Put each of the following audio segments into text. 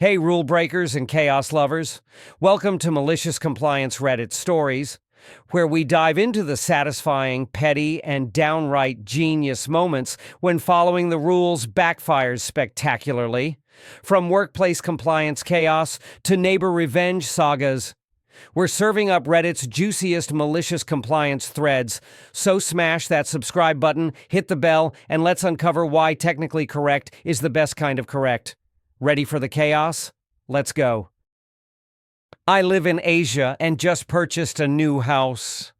Hey, rule breakers and chaos lovers. Welcome to Malicious Compliance Reddit Stories, where we dive into the satisfying, petty, and downright genius moments when following the rules backfires spectacularly. From workplace compliance chaos to neighbor revenge sagas, we're serving up Reddit's juiciest malicious compliance threads. So smash that subscribe button, hit the bell, and let's uncover why technically correct is the best kind of correct. Ready for the chaos? Let's go. I live in Asia and just purchased a new house.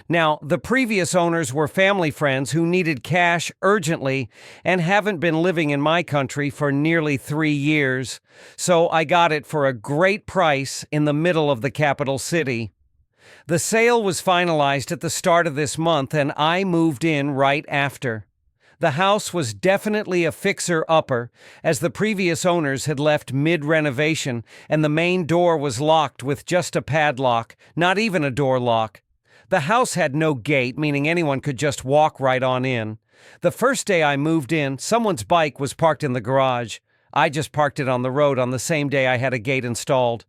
Now, the previous owners were family friends who needed cash urgently and haven't been living in my country for nearly 3 years, so I got it for a great price in the middle of the capital city. The sale was finalized at the start of this month and I moved in right after. The house was definitely a fixer-upper, as the previous owners had left mid-renovation and the main door was locked with just a padlock, not even a door lock. The house had no gate, meaning anyone could just walk right on in. The first day I moved in, someone's bike was parked in the garage. I just parked it on the road on the same day I had a gate installed.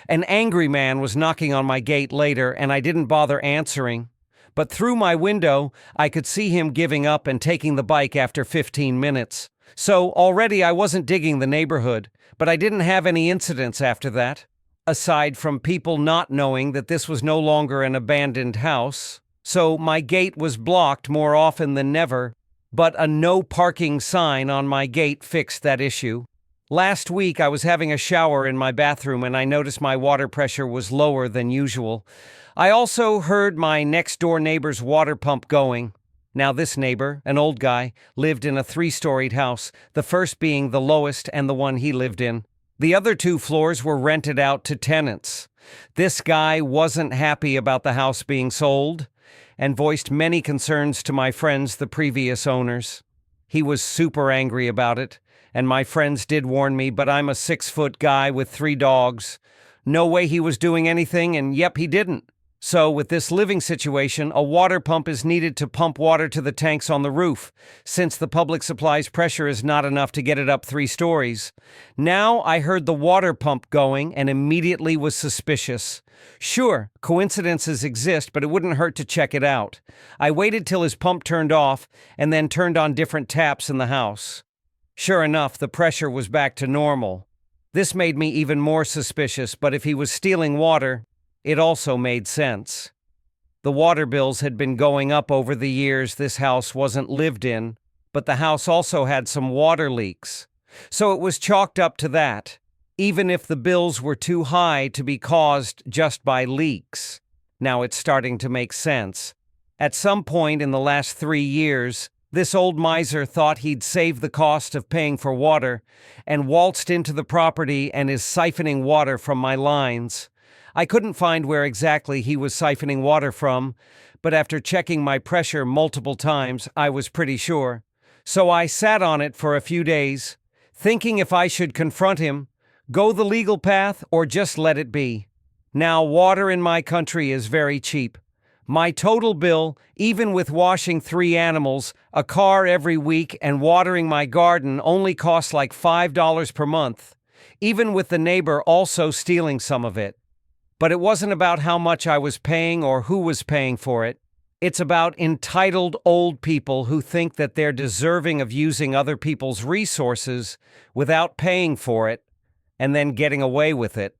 An angry man was knocking on my gate later and I didn't bother answering. But through my window, I could see him giving up and taking the bike after 15 minutes. So already I wasn't digging the neighborhood, but I didn't have any incidents after that, aside from people not knowing that this was no longer an abandoned house. So my gate was blocked more often than never, but a no parking sign on my gate fixed that issue. Last week I was having a shower in my bathroom and I noticed my water pressure was lower than usual. I also heard my next-door neighbor's water pump going. Now this neighbor, an old guy, lived in a 3-storied house, the first being the lowest and the one he lived in. The other 2 floors were rented out to tenants. This guy wasn't happy about the house being sold and voiced many concerns to my friends, the previous owners. He was super angry about it, and my friends did warn me, but I'm a 6-foot guy with 3 dogs. No way he was doing anything, and yep, he didn't. So, with this living situation, a water pump is needed to pump water to the tanks on the roof, since the public supply's pressure is not enough to get it up 3 stories. Now, I heard the water pump going and immediately was suspicious. Sure, coincidences exist, but it wouldn't hurt to check it out. I waited till his pump turned off and then turned on different taps in the house. Sure enough, the pressure was back to normal. This made me even more suspicious, but if he was stealing water, it also made sense. The water bills had been going up over the years this house wasn't lived in, but the house also had some water leaks. So it was chalked up to that, even if the bills were too high to be caused just by leaks. Now it's starting to make sense. At some point in the last 3 years, this old miser thought he'd save the cost of paying for water and waltzed into the property and is siphoning water from my lines. I couldn't find where exactly he was siphoning water from, but after checking my pressure multiple times, I was pretty sure. So I sat on it for a few days, thinking if I should confront him, go the legal path, or just let it be. Now, water in my country is very cheap. My total bill, even with washing 3 animals, a car every week, and watering my garden, only costs like $5 per month, even with the neighbor also stealing some of it. But it wasn't about how much I was paying or who was paying for it. It's about entitled old people who think that they're deserving of using other people's resources without paying for it and then getting away with it.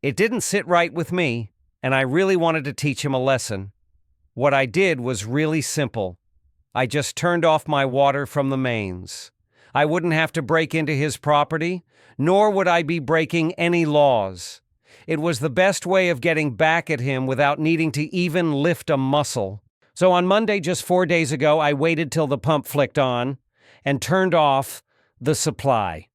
It didn't sit right with me, and I really wanted to teach him a lesson. What I did was really simple. I just turned off my water from the mains. I wouldn't have to break into his property, nor would I be breaking any laws. It was the best way of getting back at him without needing to even lift a muscle. So on Monday, just 4 days ago, I waited till the pump flicked on and turned off the supply.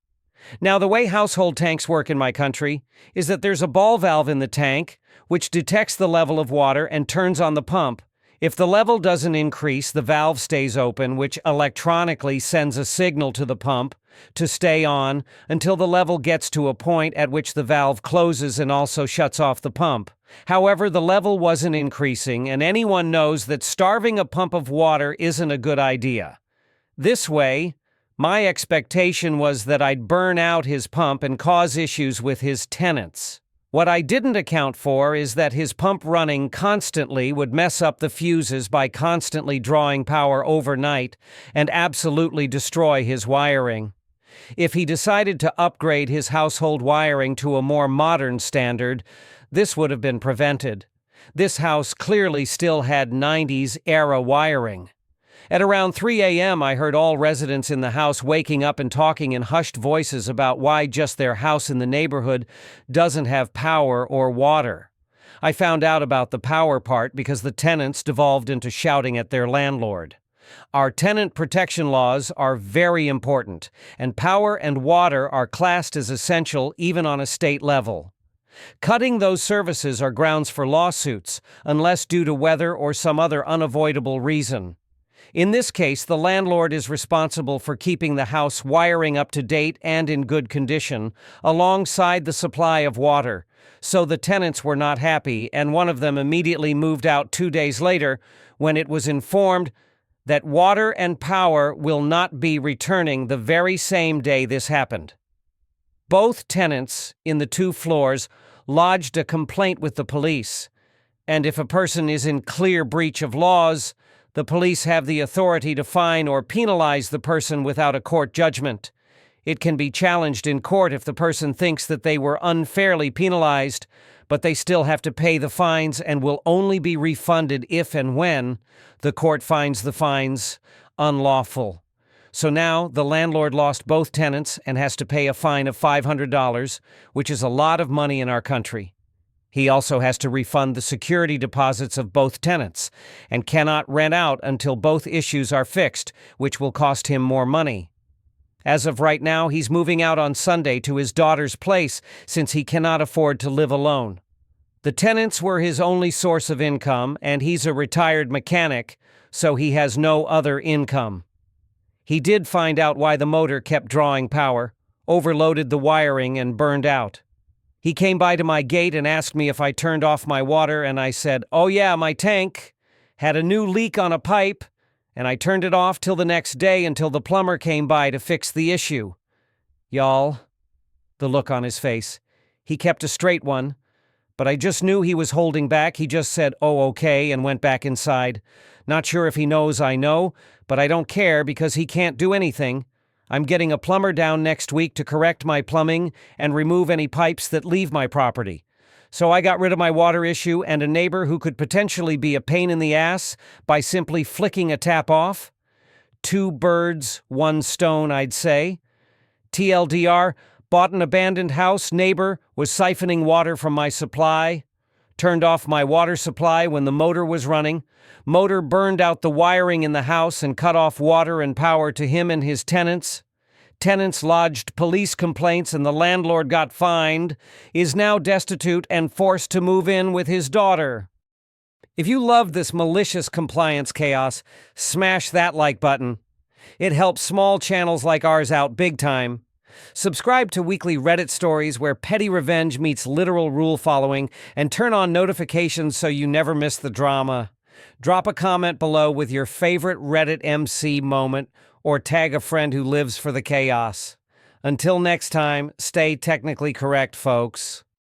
Now, the way household tanks work in my country is that there's a ball valve in the tank, which detects the level of water and turns on the pump. If the level doesn't increase, the valve stays open, which electronically sends a signal to the pump to stay on until the level gets to a point at which the valve closes and also shuts off the pump. However, the level wasn't increasing, and anyone knows that starving a pump of water isn't a good idea. This way, My expectation was that I'd burn out his pump and cause issues with his tenants. What I didn't account for is that his pump running constantly would mess up the fuses by constantly drawing power overnight and absolutely destroy his wiring. If he decided to upgrade his household wiring to a more modern standard, this would have been prevented. This house clearly still had 90s-era wiring. At around 3 a.m., I heard all residents in the house waking up and talking in hushed voices about why just their house in the neighborhood doesn't have power or water. I found out about the power part because the tenants devolved into shouting at their landlord. Our tenant protection laws are very important, and power and water are classed as essential even on a state level. Cutting those services are grounds for lawsuits, unless due to weather or some other unavoidable reason. In this case, the landlord is responsible for keeping the house wiring up to date and in good condition, alongside the supply of water. So the tenants were not happy, and one of them immediately moved out 2 days later when it was informed that water and power will not be returning the very same day this happened. Both tenants in the 2 floors lodged a complaint with the police, and if a person is in clear breach of laws, the police have the authority to fine or penalize the person without a court judgment. It can be challenged in court if the person thinks that they were unfairly penalized, but they still have to pay the fines and will only be refunded if and when the court finds the fines unlawful. So now the landlord lost both tenants and has to pay a fine of $500, which is a lot of money in our country. He also has to refund the security deposits of both tenants and cannot rent out until both issues are fixed, which will cost him more money. As of right now, he's moving out on Sunday to his daughter's place since he cannot afford to live alone. The tenants were his only source of income, and he's a retired mechanic, so he has no other income. He did find out why the motor kept drawing power, overloaded the wiring, and burned out. He came by to my gate and asked me if I turned off my water, and I said, "Oh yeah, my tank had a new leak on a pipe, and I turned it off till the next day until the plumber came by to fix the issue." Y'all, the look on his face. He kept a straight one, but I just knew he was holding back. He just said, "Oh, okay," and went back inside. Not sure if he knows I know, but I don't care because he can't do anything. I'm getting a plumber down next week to correct my plumbing and remove any pipes that leave my property. So I got rid of my water issue and a neighbor who could potentially be a pain in the ass by simply flicking a tap off. 2 birds, 1 stone, I'd say. TLDR, bought an abandoned house, neighbor was siphoning water from my supply. Turned off my water supply when the motor was running. Motor burned out the wiring in the house and cut off water and power to him and his tenants. Tenants lodged police complaints and the landlord got fined, is now destitute and forced to move in with his daughter. If you love this malicious compliance chaos, smash that like button. It helps small channels like ours out big time. Subscribe to weekly Reddit stories where petty revenge meets literal rule following, and turn on notifications so you never miss the drama. Drop a comment below with your favorite Reddit MC moment, or tag a friend who lives for the chaos. Until next time, stay technically correct, folks.